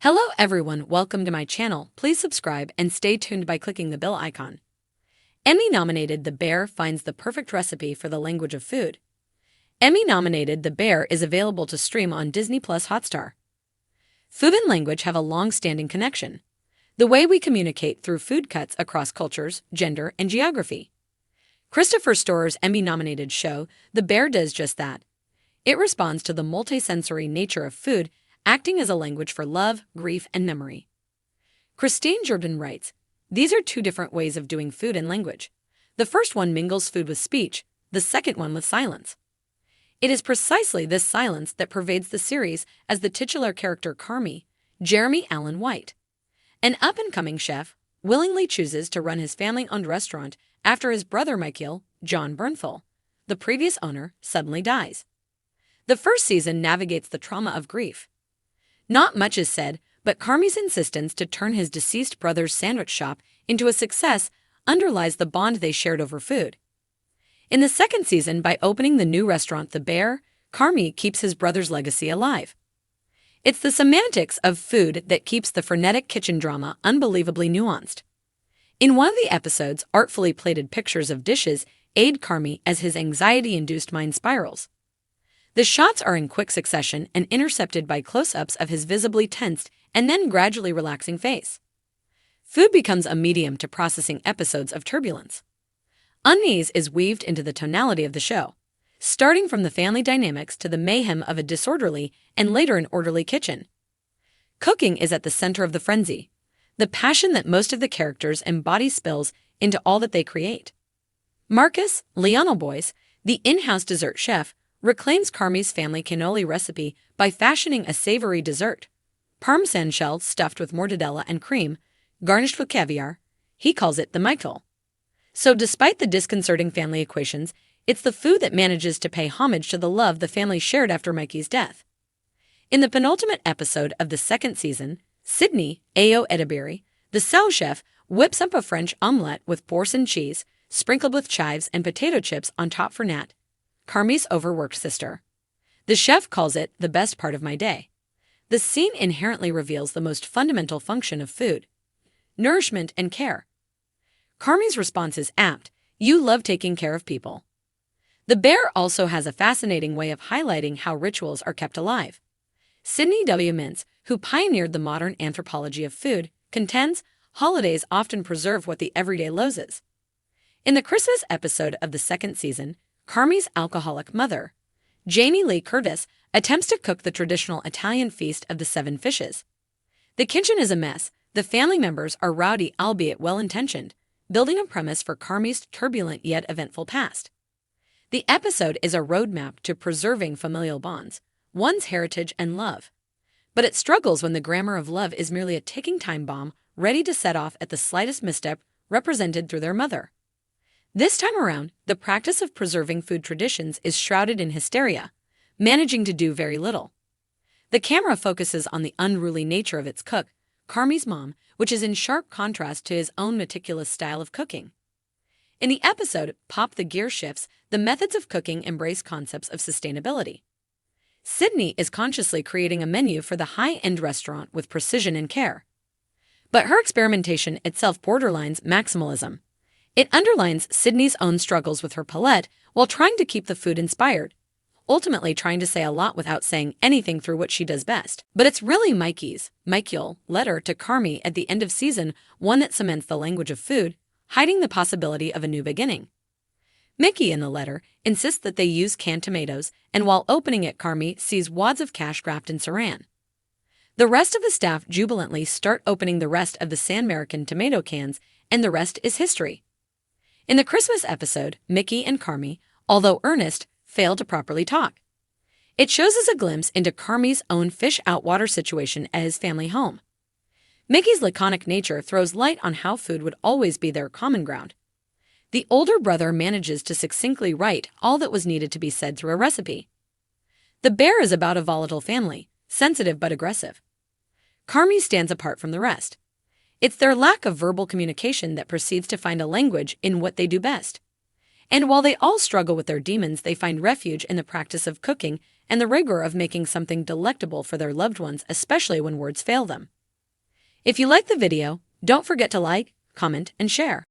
Hello everyone, welcome to my channel. Please subscribe and stay tuned by clicking the bell icon. Emmy-nominated The Bear finds the perfect recipe for the language of food. Emmy-nominated The Bear is available to stream on Disney+ Hotstar. Food and language have a long-standing connection. The way we communicate through food cuts across cultures, gender, and geography. Christopher Stoer's Emmy-nominated show, The Bear, does just that. It responds to the multisensory nature of food, acting as a language for love, grief, and memory. Christine Jordan writes, "These are two different ways of doing food and language. The first one mingles food with speech, the second one with silence. It is precisely this silence that pervades the series as the titular character Carmy, Jeremy Allen White, an up-and-coming chef, willingly chooses to run his family-owned restaurant after his brother Michael, John Bernthal, the previous owner, suddenly dies. The first season navigates the trauma of grief. Not much is said, but Carmy's insistence to turn his deceased brother's sandwich shop into a success underlies the bond they shared over food. In the second season, by opening the new restaurant The Bear, Carmy keeps his brother's legacy alive. It's the semantics of food that keeps the frenetic kitchen drama unbelievably nuanced. In one of the episodes, artfully plated pictures of dishes aid Carmy as his anxiety-induced mind spirals. The shots are in quick succession and intercepted by close-ups of his visibly tensed and then gradually relaxing face. Food becomes a medium to processing episodes of turbulence. Unease is weaved into the tonality of the show, starting from the family dynamics to the mayhem of a disorderly and later an orderly kitchen. Cooking is at the center of the frenzy. The passion that most of the characters embody spills into all that they create. Marcus, Lionel Boyce, the in-house dessert chef, reclaims Carmy's family cannoli recipe by fashioning a savory dessert, parmesan shell stuffed with mortadella and cream, garnished with caviar. He calls it the Michael. So despite the disconcerting family equations, it's the food that manages to pay homage to the love the family shared after Mikey's death. In the penultimate episode of the second season, Sydney A.O. Edeberry, the sous chef, whips up a French omelette with boursin cheese, sprinkled with chives and potato chips on top for Nat, Carmy's overworked sister. The chef calls it the best part of my day. The scene inherently reveals the most fundamental function of food: nourishment and care. Carmy's response is apt: "You love taking care of people." The Bear also has a fascinating way of highlighting how rituals are kept alive. Sidney W. Mintz, who pioneered the modern anthropology of food, contends holidays often preserve what the everyday loses. In the Christmas episode of the second season, Carmy's alcoholic mother, Jamie Lee Curtis, attempts to cook the traditional Italian feast of the 7 fishes. The kitchen is a mess. The family members are rowdy, albeit well-intentioned, building a premise for Carmy's turbulent yet eventful past. The episode is a roadmap to preserving familial bonds, one's heritage and love. But it struggles when the grammar of love is merely a ticking time bomb ready to set off at the slightest misstep, represented through their mother. This time around, the practice of preserving food traditions is shrouded in hysteria, managing to do very little. The camera focuses on the unruly nature of its cook, Carmy's mom, which is in sharp contrast to his own meticulous style of cooking. In the episode Pop the Gear Shifts, the methods of cooking embrace concepts of sustainability. Sydney is consciously creating a menu for the high-end restaurant with precision and care. But her experimentation itself borderlines maximalism. It underlines Sydney's own struggles with her palate while trying to keep the food inspired, ultimately trying to say a lot without saying anything through what she does best. But it's really Michael, letter to Carmy at the end of season 1 that cements the language of food, hiding the possibility of a new beginning. Mickey in the letter insists that they use canned tomatoes, and while opening it, Carmy sees wads of cash wrapped in saran. The rest of the staff jubilantly start opening the rest of the San American tomato cans, and the rest is history. In the Christmas episode, Mickey and Carmy, although earnest, fail to properly talk. It shows us a glimpse into Carmy's own fish-out-water situation at his family home. Mickey's laconic nature throws light on how food would always be their common ground. The older brother manages to succinctly write all that was needed to be said through a recipe. The Bear is about a volatile family, sensitive but aggressive. Carmy stands apart from the rest. It's their lack of verbal communication that proceeds to find a language in what they do best. And while they all struggle with their demons, they find refuge in the practice of cooking and the rigor of making something delectable for their loved ones, especially when words fail them. If you like the video, don't forget to like, comment, and share.